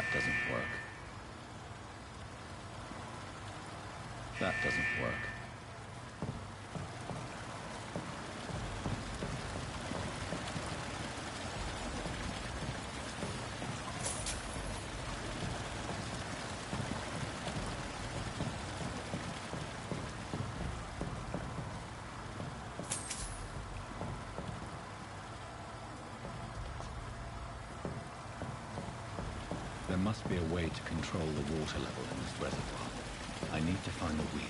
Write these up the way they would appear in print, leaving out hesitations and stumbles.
That doesn't work. That doesn't work. There must be a way to control the water level in this reservoir. I need to find the wheel.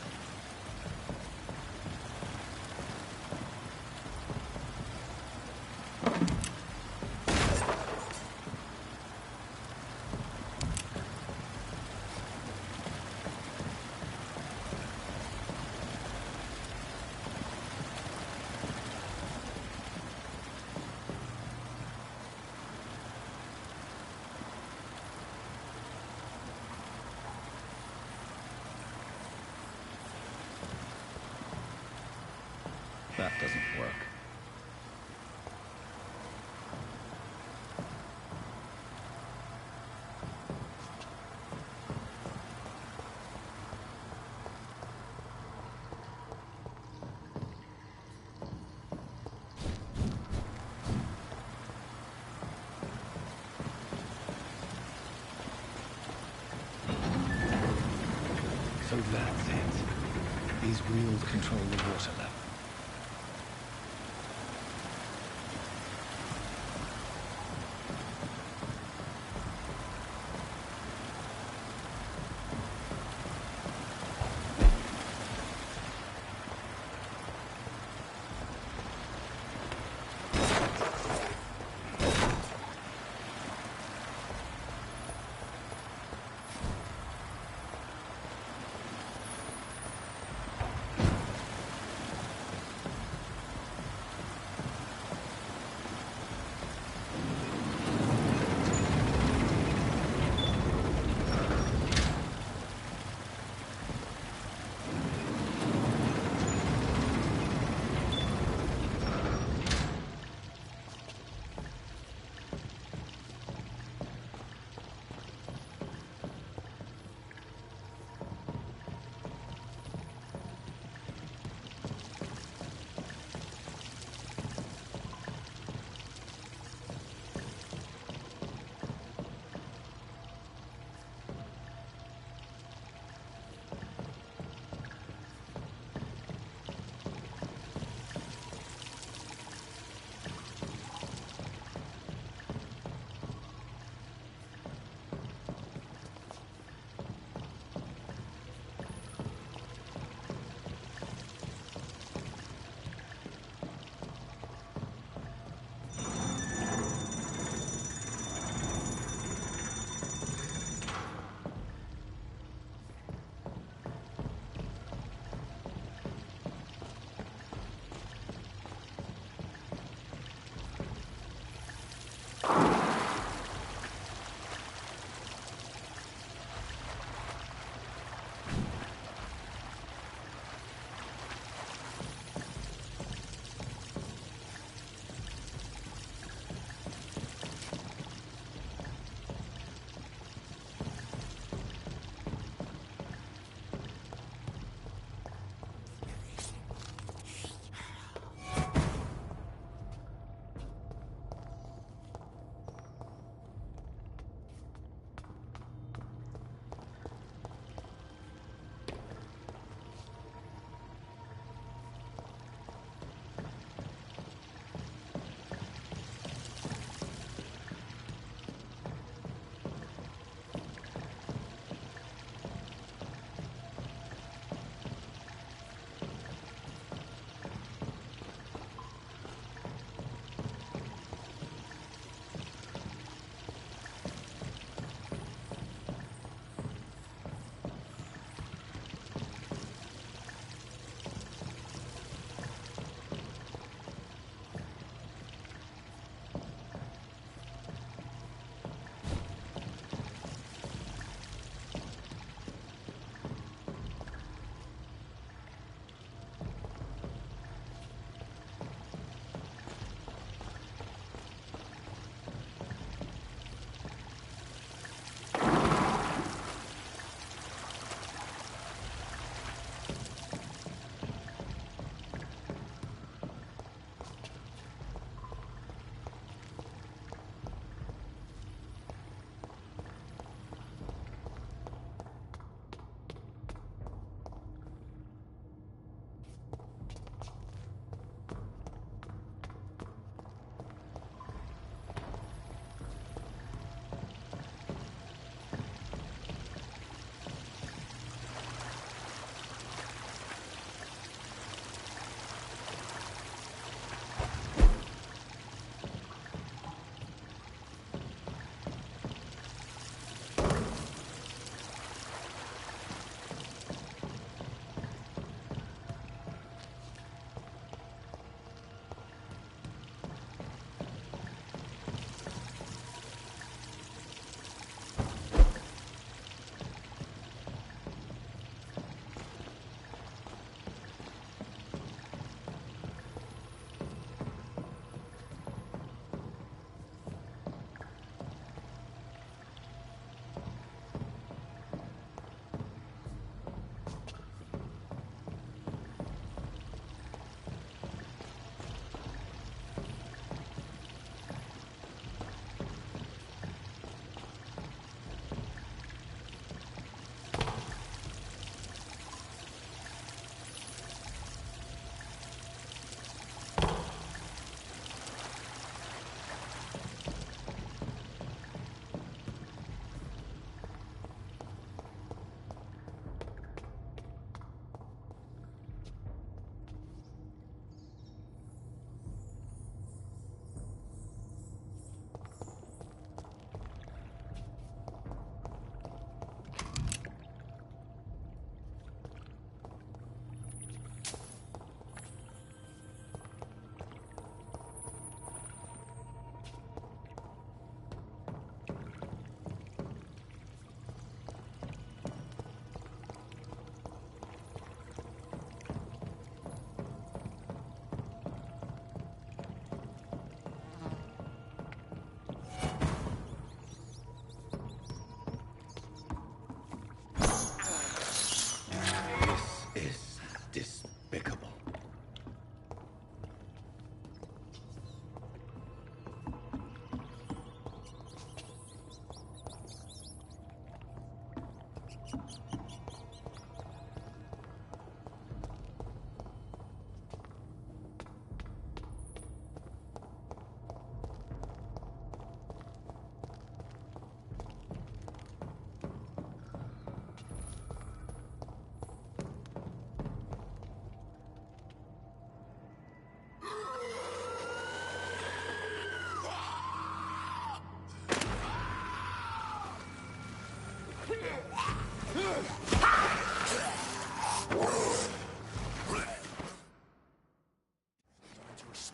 That doesn't work. So that's it. These wheels control the water level.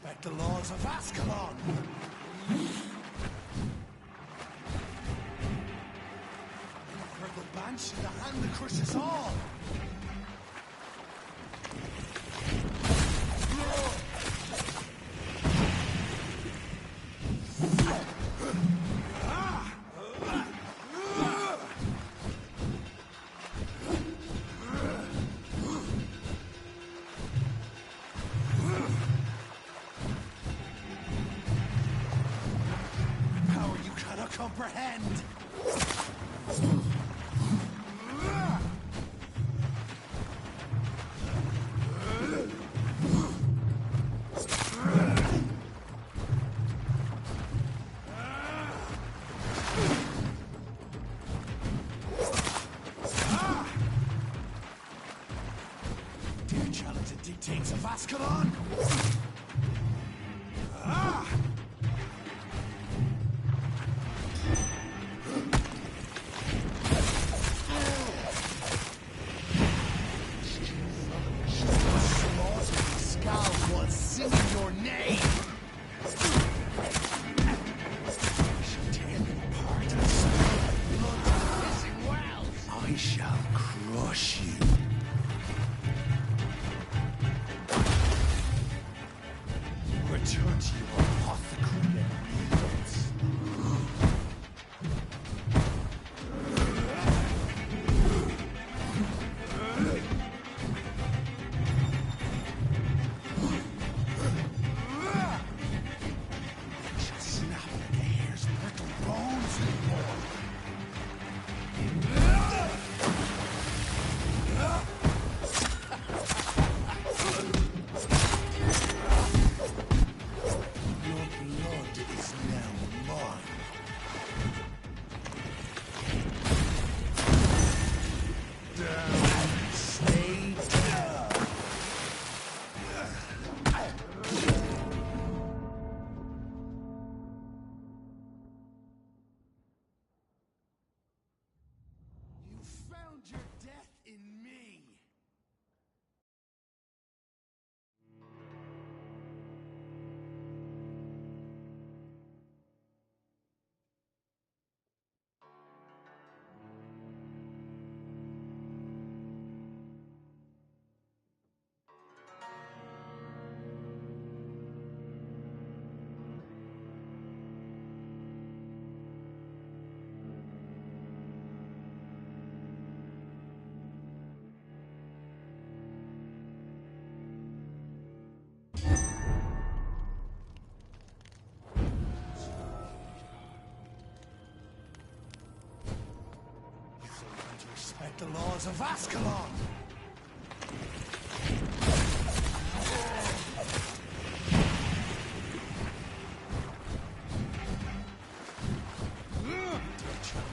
respect the laws of Ascalon. Purple Banshee, the hand that crushes all. Comprehend. Dare challenge the dictates of Ascalon? Your death in me. Respect the laws of Ascalon!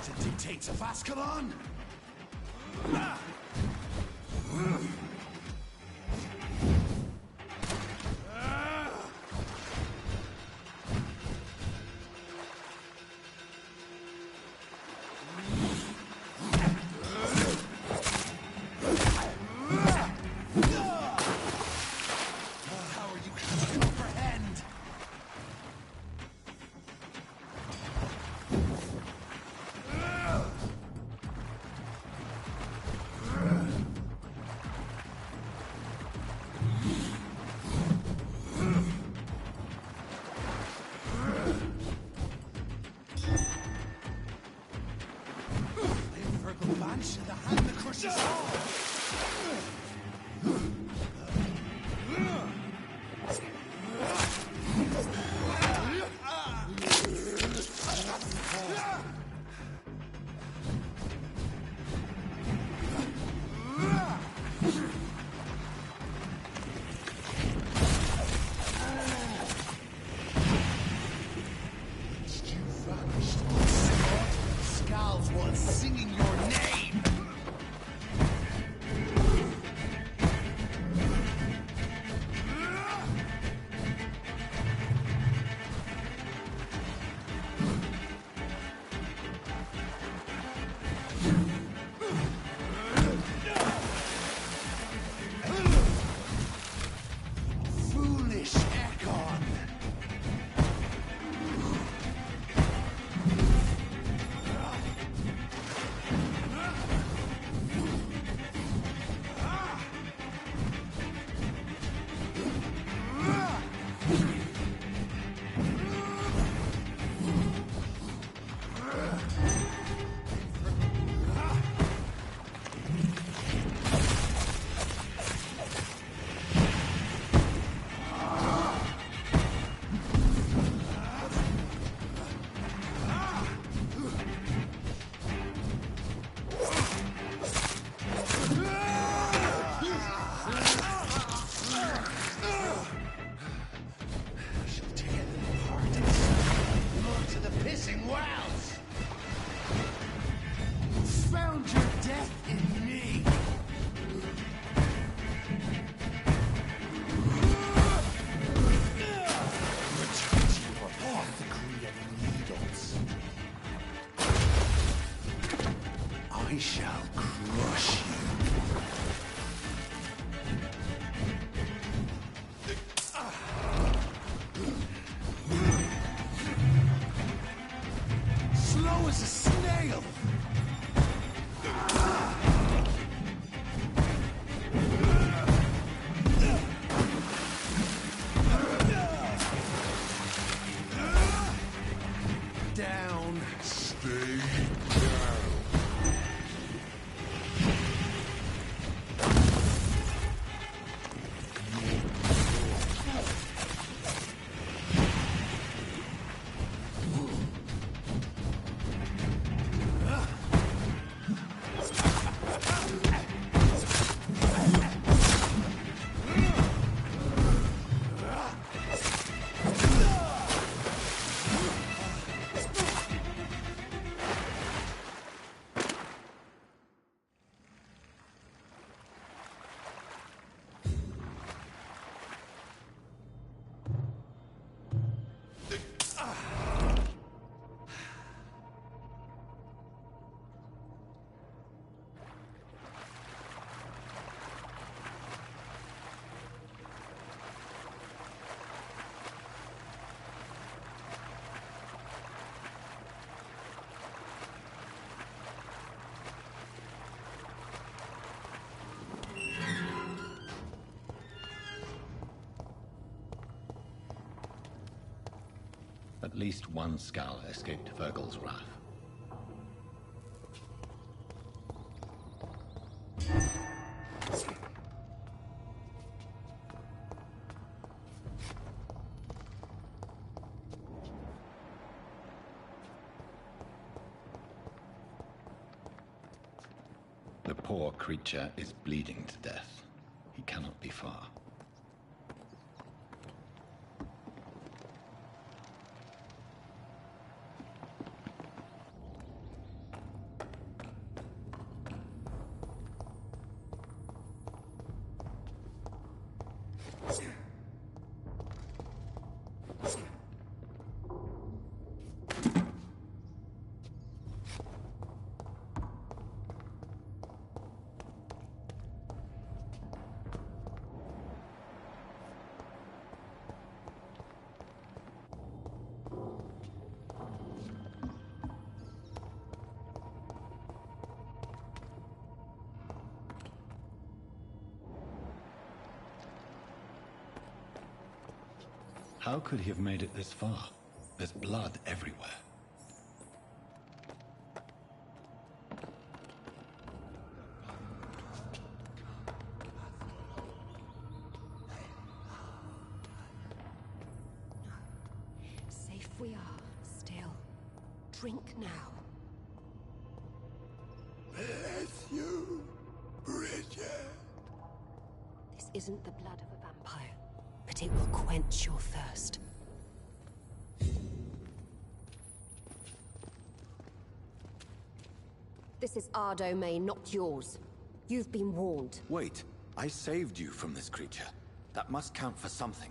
The dictates of Ascalon! was a snail! Down. Stay down. At least one skull escaped Virgil's wrath. The poor creature is bleeding to death. He cannot be far. How could he have made it this far? There's blood everywhere. Safe we are, still. Drink now. Bless you, Bridget. This isn't the blood of a vampire, but it will quench your thirst. This is our domain, not yours. You've been warned. Wait, I saved you from this creature. That must count for something.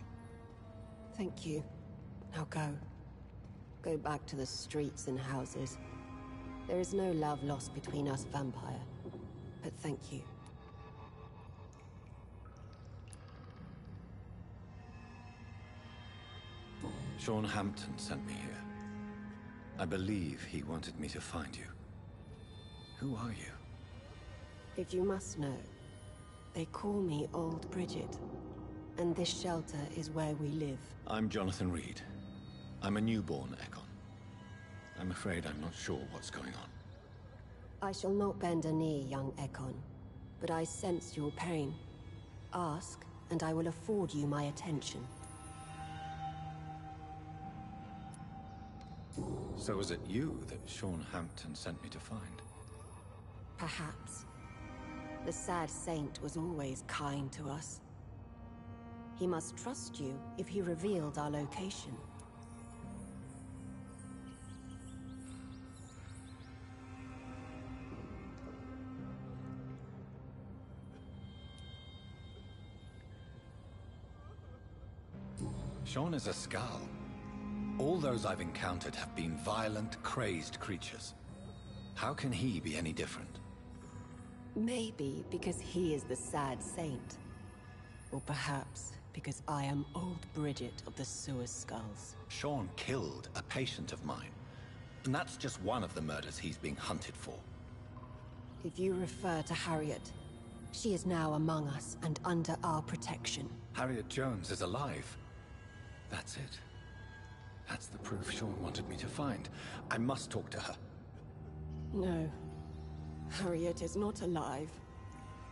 Thank you. Now go. Go back to the streets and houses. There is no love lost between us, vampire. But thank you. Sean Hampton sent me here. I believe he wanted me to find you. Who are you? If you must know, they call me Old Bridget. And this shelter is where we live. I'm Jonathan Reed. I'm a newborn Ekon. I'm afraid I'm not sure what's going on. I shall not bend a knee, young Ekon. But I sense your pain. Ask, and I will afford you my attention. So was it you that Sean Hampton sent me to find? Perhaps. The sad saint was always kind to us. He must trust you if he revealed our location. Sean is a skull. All those I've encountered have been violent, crazed creatures. How can he be any different? Maybe because he is the sad saint. Or perhaps because I am Old Bridget of the Sewer Skulls. Sean killed a patient of mine. And that's just one of the murders he's being hunted for. If you refer to Harriet, she is now among us and under our protection. Harriet Jones is alive. That's it. That's the proof Sean wanted me to find. I must talk to her. No. Harriet is not alive.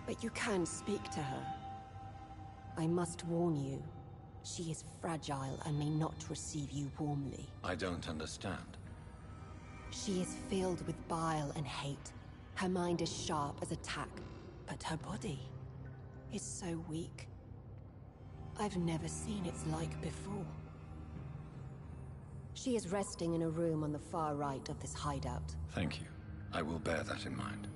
But you can speak to her. I must warn you, she is fragile and may not receive you warmly. I don't understand. She is filled with bile and hate. Her mind is sharp as a tack, but her body is so weak. I've never seen its like before. She is resting in a room on the far right of this hideout. Thank you. I will bear that in mind.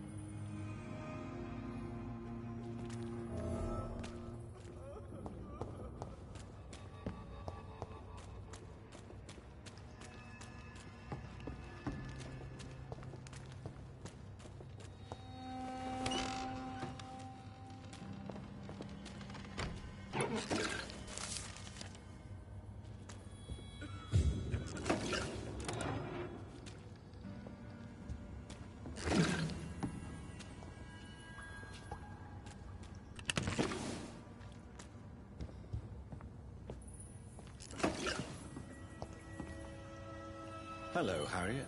Hello, Harriet.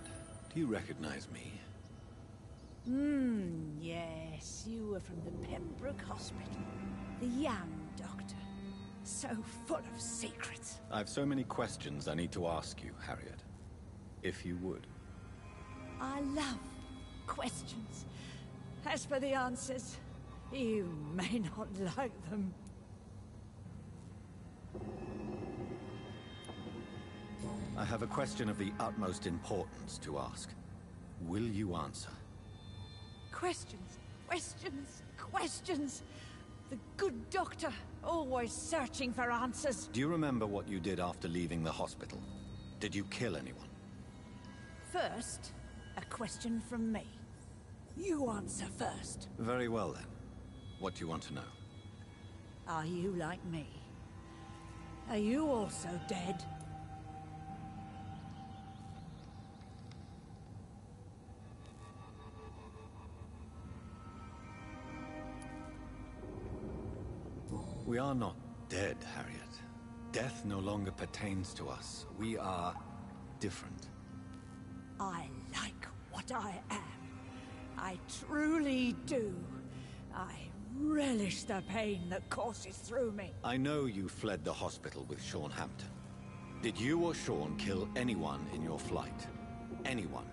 Do you recognize me? Yes, you were from the Pembroke Hospital. The young doctor. So full of secrets. I've so many questions I need to ask you, Harriet. If you would. I love questions. As for the answers, you may not like them. I have a question of the utmost importance to ask. Will you answer? Questions, questions, questions. The good doctor, always searching for answers. Do you remember what you did after leaving the hospital? Did you kill anyone? First, a question from me. You answer first. Very well then. What do you want to know? Are you like me? Are you also dead? We are not dead, Harriet. Death no longer pertains to us. We are different. I like what I am. I truly do. I relish the pain that courses through me. I know you fled the hospital with Sean Hampton. Did you or Sean kill anyone in your flight? Anyone?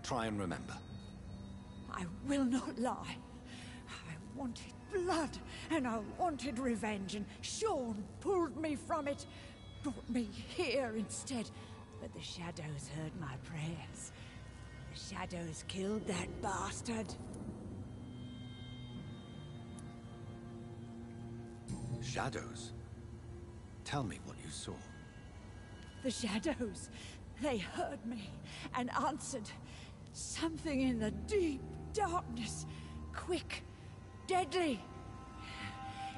Try and remember. I will not lie. I wanted blood, and I wanted revenge, and Sean pulled me from it, brought me here instead. But the shadows heard my prayers. The shadows killed that bastard. Shadows? Tell me what you saw. The shadows, they heard me and answered. Something in the deep darkness, quick, deadly.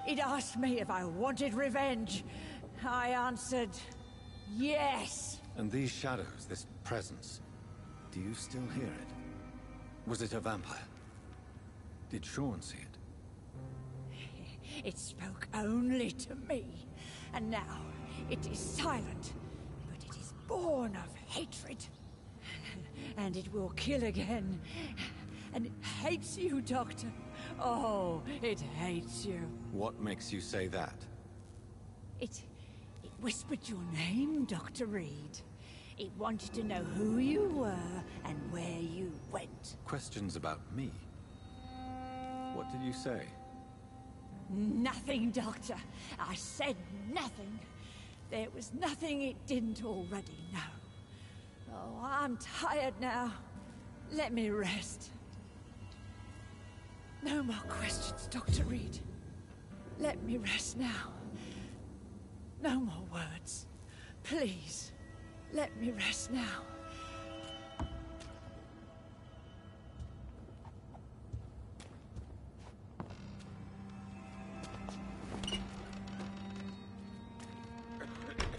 It asked me if I wanted revenge. I answered, yes. And these shadows, this presence, do you still hear it? Was it a vampire? Did Sean see it? It spoke only to me, and now it is silent, but it is born of hatred. And it will kill again. And it hates you, Doctor. Oh, it hates you. What makes you say that? It whispered your name, Dr. Reed. It wanted to know who you were and where you went. Questions about me? What did you say? Nothing, Doctor. I said nothing. There was nothing it didn't already know. Oh, I'm tired now. Let me rest. No more questions, Dr. Reed. Let me rest now. No more words. Please, let me rest now.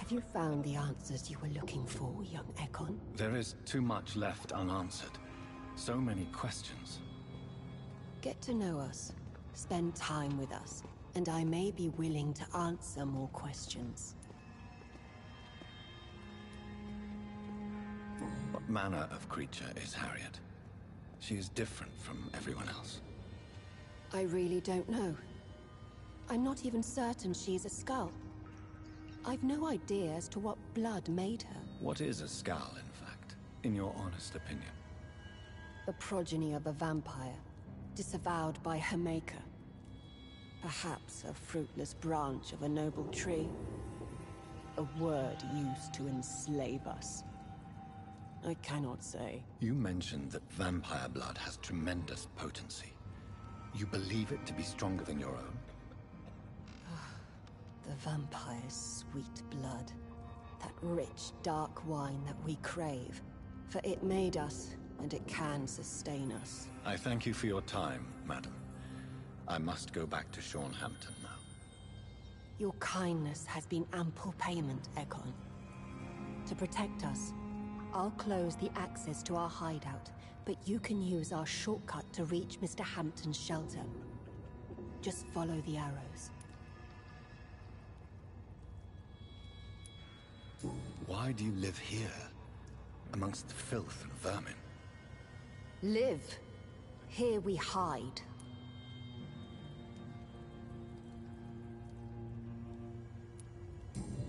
Have you found the answers you were looking for, young Ekon? There is too much left unanswered. So many questions. Get to know us, spend time with us, and I may be willing to answer more questions. What manner of creature is Harriet? She is different from everyone else. I really don't know. I'm not even certain she is a skull. I've no idea as to what blood made her. What is a skull, in fact, in your honest opinion? A progeny of a vampire, disavowed by her maker. Perhaps a fruitless branch of a noble tree. A word used to enslave us. I cannot say. You mentioned that vampire blood has tremendous potency. You believe it to be stronger than your own? The vampire's sweet blood. That rich, dark wine that we crave. For it made us, and it can sustain us. I thank you for your time, madam. I must go back to Hampton now. Your kindness has been ample payment, Ekon. To protect us, I'll close the access to our hideout, but you can use our shortcut to reach Mr. Hampton's shelter. Just follow the arrows. Why do you live here, amongst the filth and vermin? Live. Here we hide.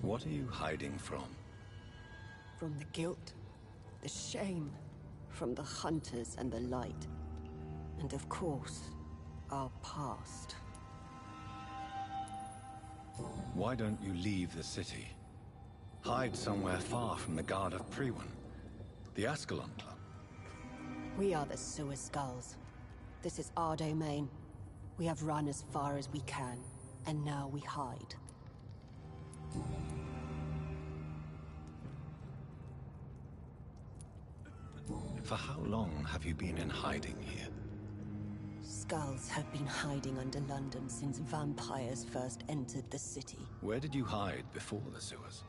What are you hiding from? From the guilt, the shame, from the hunters and the light. And of course, our past. Why don't you leave the city? Hide somewhere far from the guard of Priwen, the Ascalon Club. We are the Sewer Skulls. This is our domain. We have run as far as we can, and now we hide. For how long have you been in hiding here? Skulls have been hiding under London since vampires first entered the city. Where did you hide before the sewers?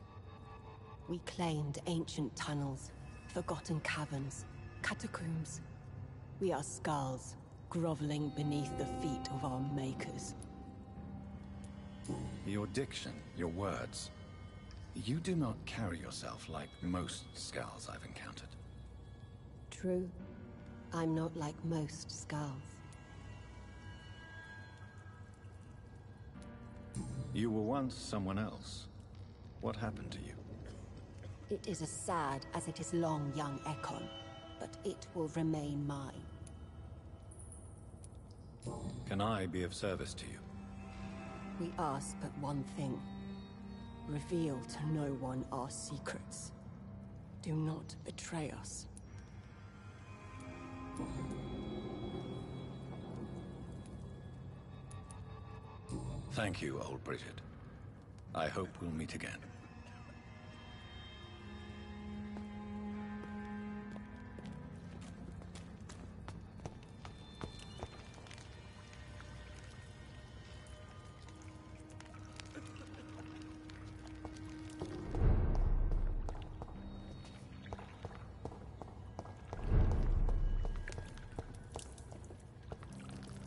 We claimed ancient tunnels, forgotten caverns, catacombs. We are skulls, groveling beneath the feet of our makers. Your diction, your words. You do not carry yourself like most skulls I've encountered. True. I'm not like most skulls. You were once someone else. What happened to you? It is as sad as it is long, young Ekon, but it will remain mine. Can I be of service to you? We ask but one thing. Reveal to no one our secrets. Do not betray us. Thank you, old Bridget. I hope we'll meet again.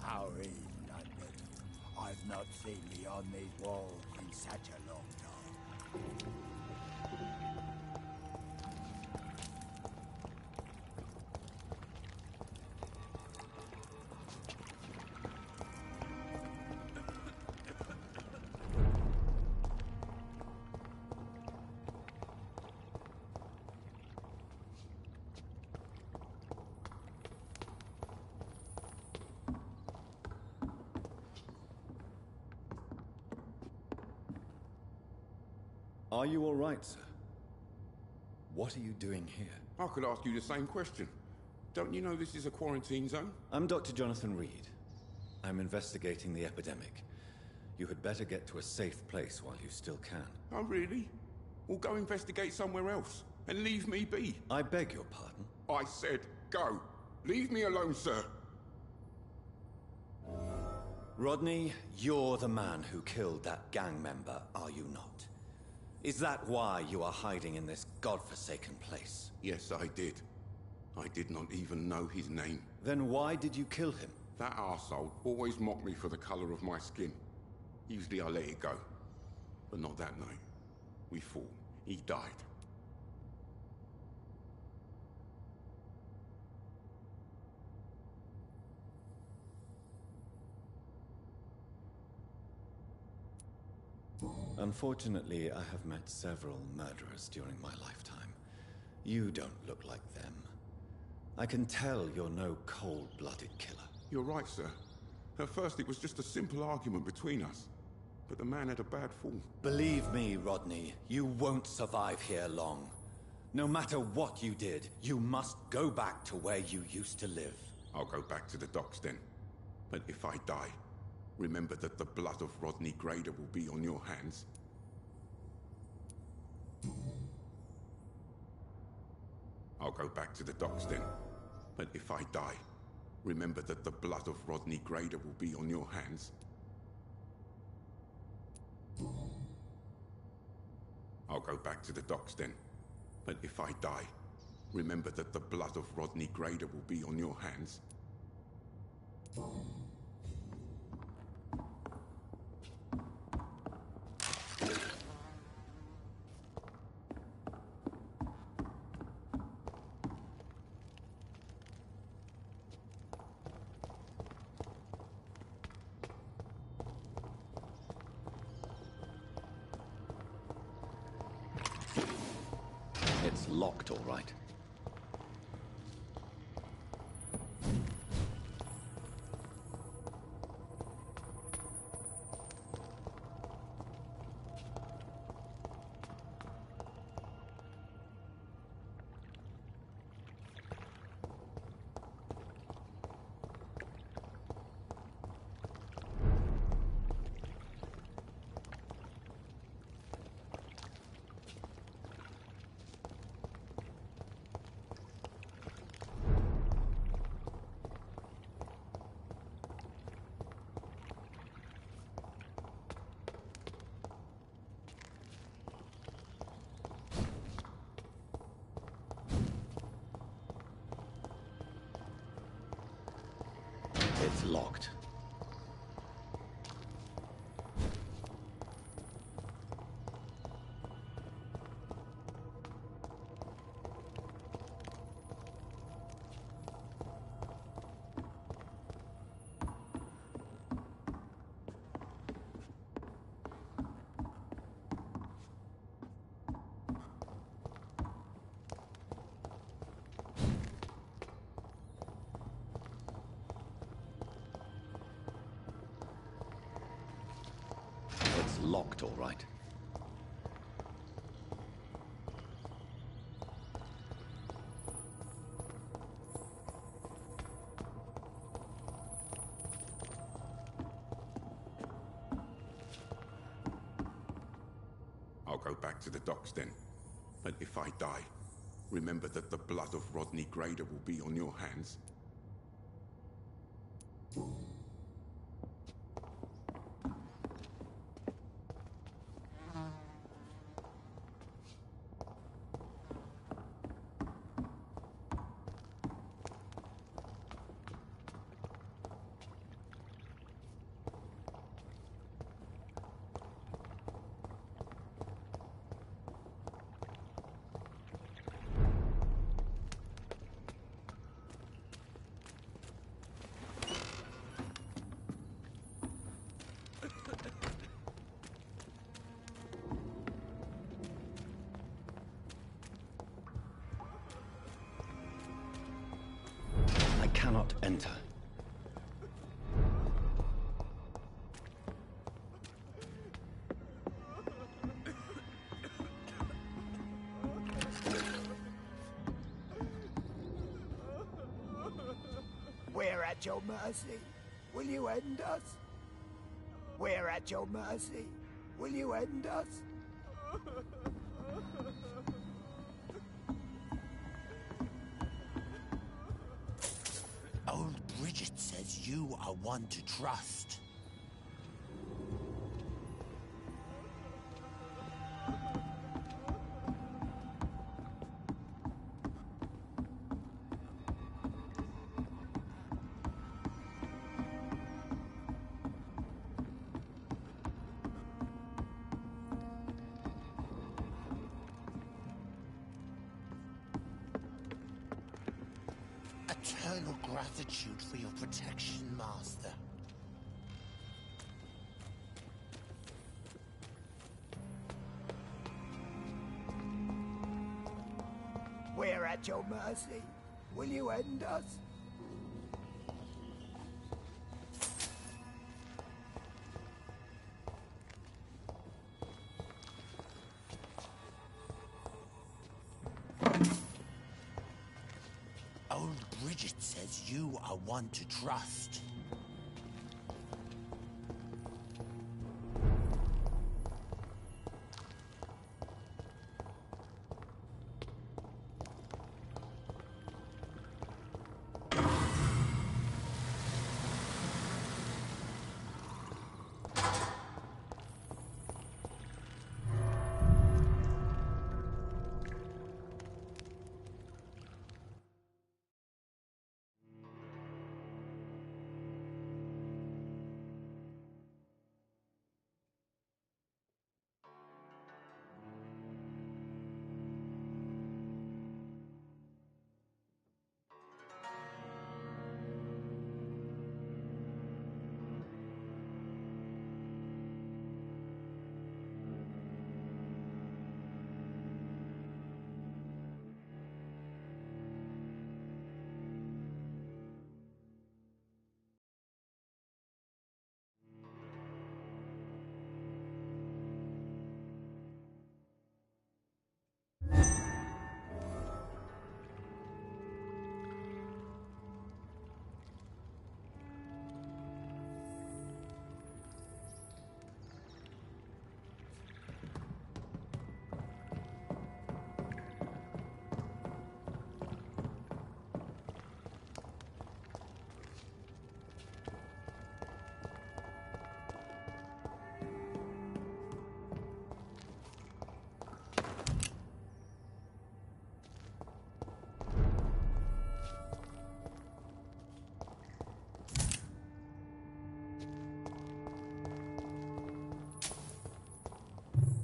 How is London? I've not seen beyond these walls in such a long time. Are you all right, sir? What are you doing here? I could ask you the same question. Don't you know this is a quarantine zone? I'm Dr. Jonathan Reed. I'm investigating the epidemic. You had better get to a safe place while you still can. Oh, really? Well, go investigate somewhere else and leave me be. I beg your pardon? I said go. Leave me alone, sir. Rodney, you're the man who killed that gang member, are you not? Is that why you are hiding in this godforsaken place? Yes, I did. I did not even know his name. Then why did you kill him? That arsehole always mocked me for the color of my skin. Usually I let it go. But not that night. We fought. He died. Unfortunately, I have met several murderers during my lifetime. You don't look like them. I can tell you're no cold-blooded killer. You're right, sir. At first it was just a simple argument between us. But the man had a bad fall. Believe me, Rodney, you won't survive here long. No matter what you did, you must go back to where you used to live. I'll go back to the docks then. But if I die, remember that the blood of Rodney Grader will be on your hands. I'll go back to the docks then. But if I die, remember that the blood of Rodney Grader will be on your hands. I'll go back to the docks then. But if I die, remember that the blood of Rodney Grader will be on your hands. It's locked, all right. It's locked. It's locked, all right. I'll go back to the docks then. But if I die, remember that the blood of Rodney Grader will be on your hands. I cannot enter. We're at your mercy. Will you end us? We're at your mercy. Will you end us? Old Bridget says you are one to trust. gratitude for your protection, Master. We're at your mercy. Will you end us? Old Bridget says you are one to trust.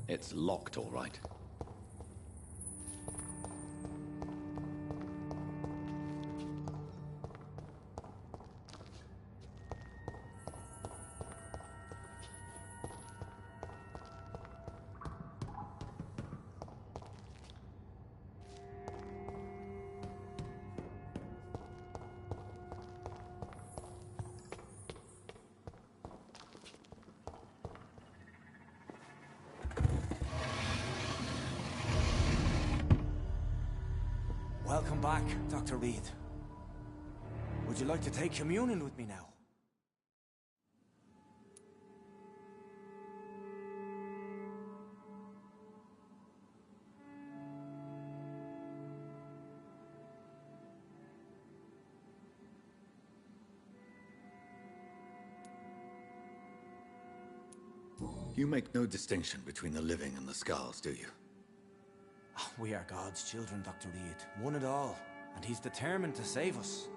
It's locked, all right. Welcome back, Dr. Reed. Would you like to take communion with me now? You make no distinction between the living and the scars, do you? We are God's children, Dr. Reed. One and all. And he's determined to save us.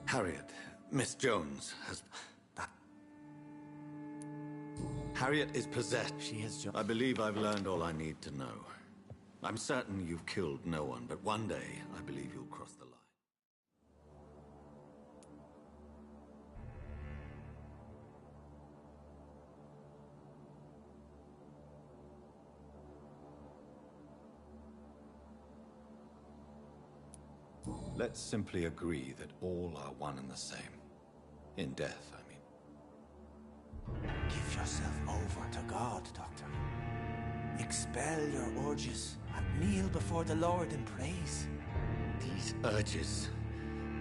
Harriet, Miss Jones has... Harriet is possessed. She has I believe I've learned all I need to know. I'm certain you've killed no one, but one day I believe you'll cross the line. Let's simply agree that all are one and the same. In death, I mean. Give yourself over to God, Doctor. Expel your urges and kneel before the Lord in praise. These urges...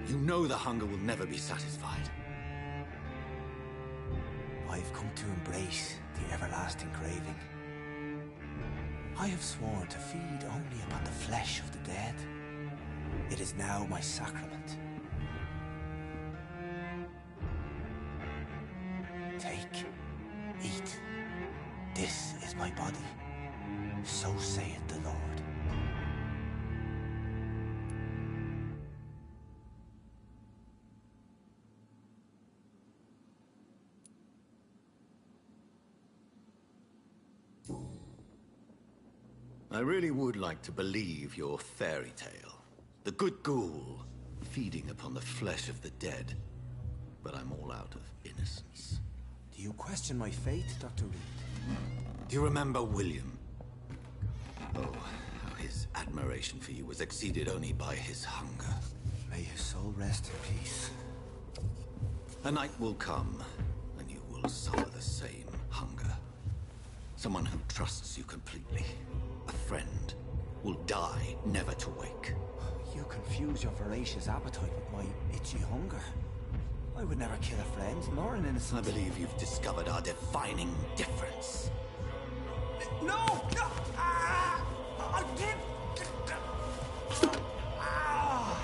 You know the hunger will never be satisfied. I've come to embrace the everlasting craving. I have sworn to feed only upon the flesh of the dead. It is now my sacrament. Take, eat. This is my body. So saith the Lord. I really would like to believe your fairy tale. The good ghoul feeding upon the flesh of the dead. But I'm all out of innocence. Do you question my fate, Dr. Reed? Do you remember William? Oh, how his admiration for you was exceeded only by his hunger. May his soul rest in peace. A night will come, and you will suffer the same hunger. Someone who trusts you completely, a friend, will die never to wake. You confuse your voracious appetite with my itchy hunger. I would never kill a friend, nor an innocent. I believe you've discovered our defining difference. No! No! Ah! I did! Ah!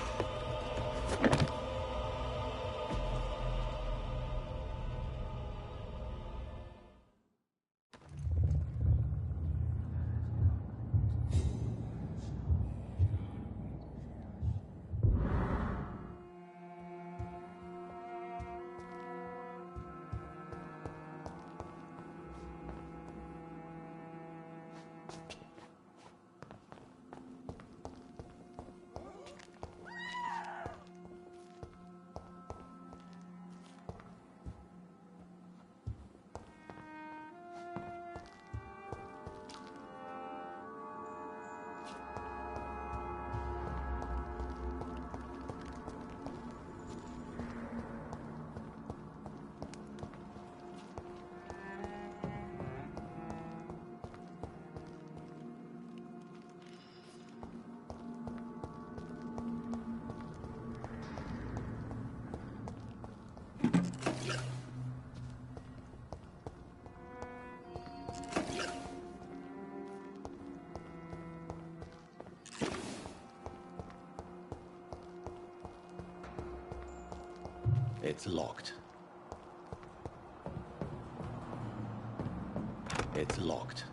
It's locked. It's locked.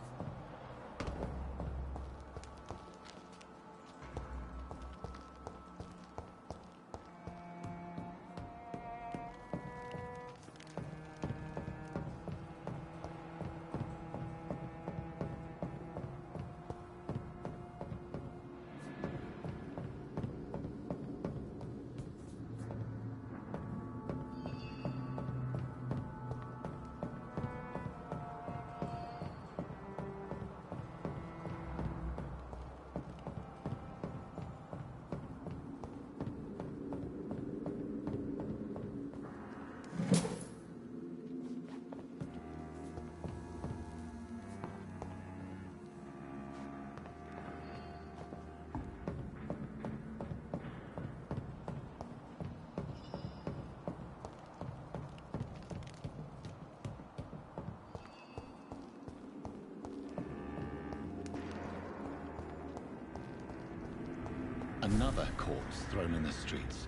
Another corpse thrown in the streets.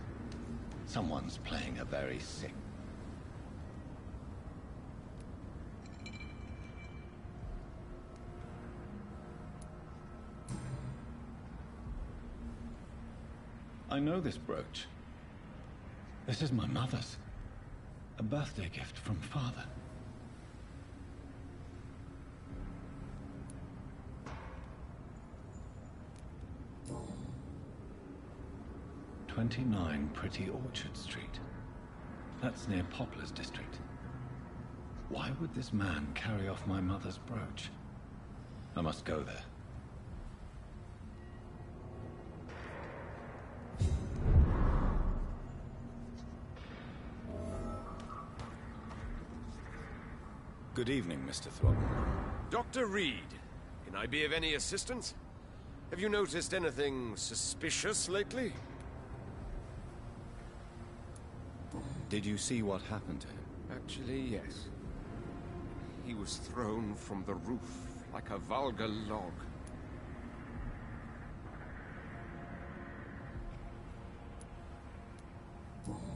Someone's playing a very sick. I know this brooch. This is my mother's. A birthday gift from father. "29 Pretty Orchard Street. That's near Poplar's district. Why would this man carry off my mother's brooch? I must go there. Good evening, Mr. Throckmorton. Dr. Reed, can I be of any assistance? Have you noticed anything suspicious lately? Did you see what happened to him? Actually, yes. He was thrown from the roof like a vulgar log.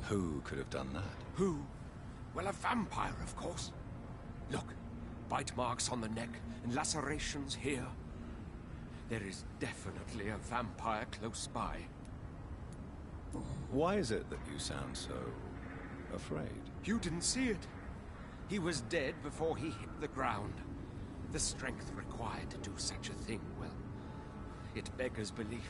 Who could have done that? Who? Well, a vampire, of course. Look, bite marks on the neck and lacerations here. There is definitely a vampire close by. Why is it that you sound so afraid? You didn't see it. He was dead before he hit the ground. The strength required to do such a thing, well, it beggars belief.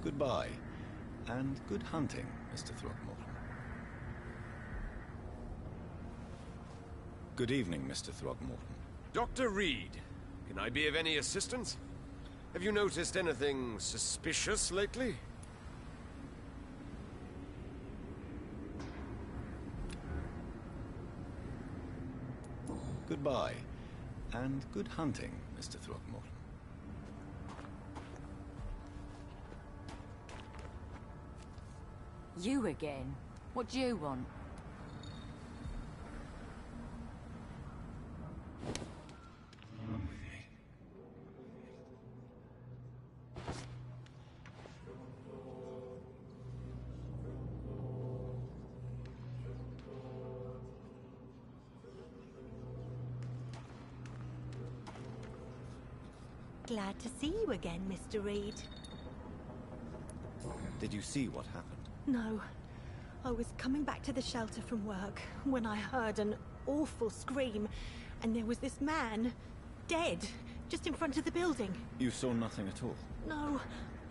Goodbye, and good hunting, Mr. Throckmorton. Good evening, Mr. Throckmorton. Dr. Reed, can I be of any assistance? Have you noticed anything suspicious lately? Goodbye, and good hunting, Mr. Throckmorton. You again? What do you want? Glad to see you again, Mr. Reed. Did you see what happened? No. I was coming back to the shelter from work when I heard an awful scream, and there was this man, dead, just in front of the building. You saw nothing at all? No.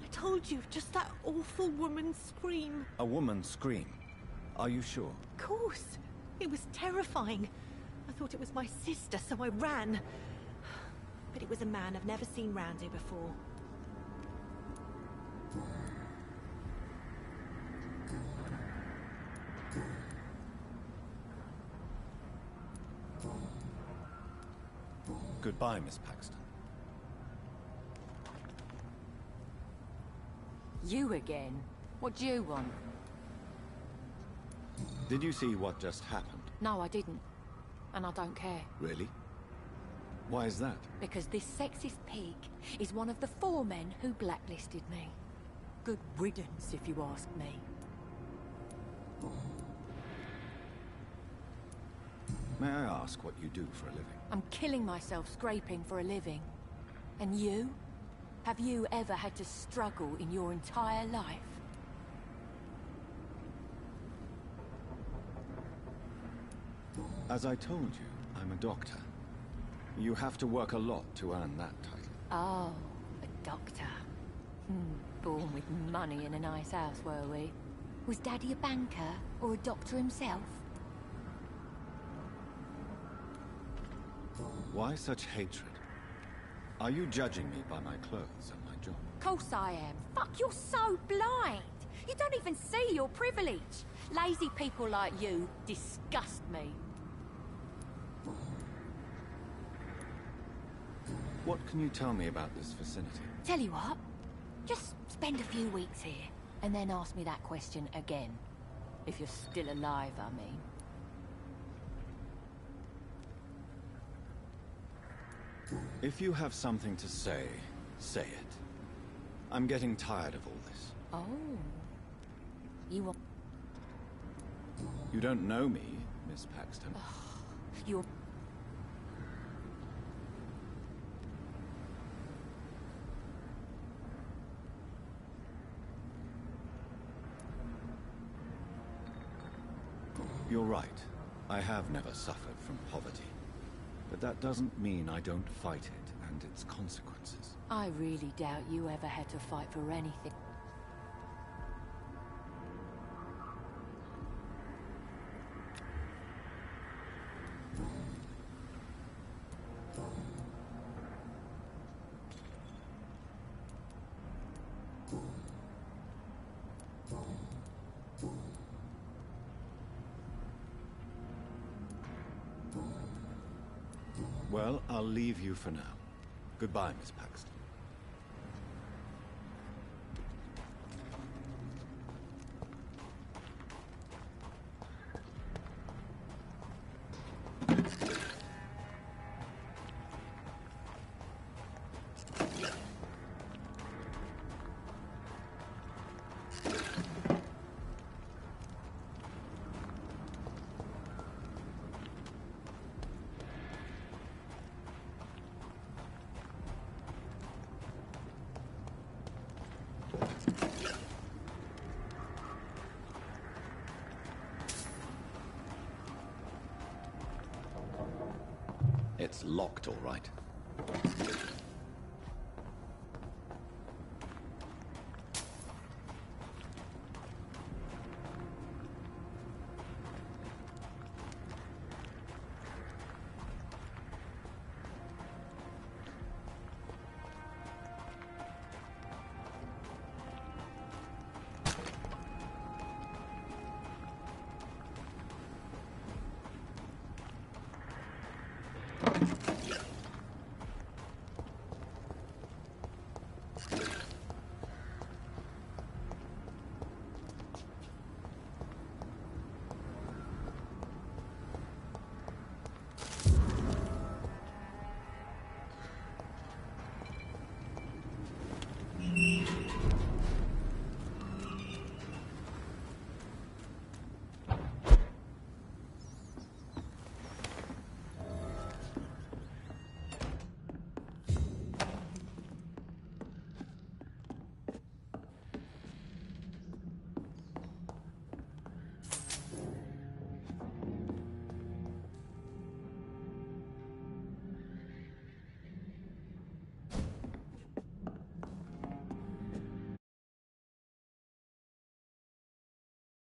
I told you, just that awful woman's scream. A woman's scream? Are you sure? Of course. It was terrifying. I thought it was my sister, so I ran. But it was a man I've never seen round here before. Goodbye, Miss Paxton. You again? What do you want? Did you see what just happened? No, I didn't. And I don't care. Really? Why is that? Because this sexist pig is one of the 4 men who blacklisted me. Good riddance, if you ask me. May I ask what you do for a living? I'm killing myself scraping for a living. And you? Have you ever had to struggle in your entire life? As I told you, I'm a doctor. You have to work a lot to earn that title. Oh, a doctor. Born with money in a nice house, were we? Was Daddy a banker or a doctor himself? Why such hatred? Are you judging me by my clothes and my job? Course I am. Fuck, you're so blind. You don't even see your privilege. Lazy people like you disgust me. What can you tell me about this vicinity? Tell you what, just spend a few weeks here, and then ask me that question again. If you're still alive, I mean. If you have something to say, say it. I'm getting tired of all this. Oh. You want... You don't know me, Miss Paxton. You're... You're right. I have never suffered from poverty. But that doesn't mean I don't fight it and its consequences. I really doubt you ever had to fight for anything. Well, I'll leave you for now. Goodbye, Miss Paxton. It's locked, all right.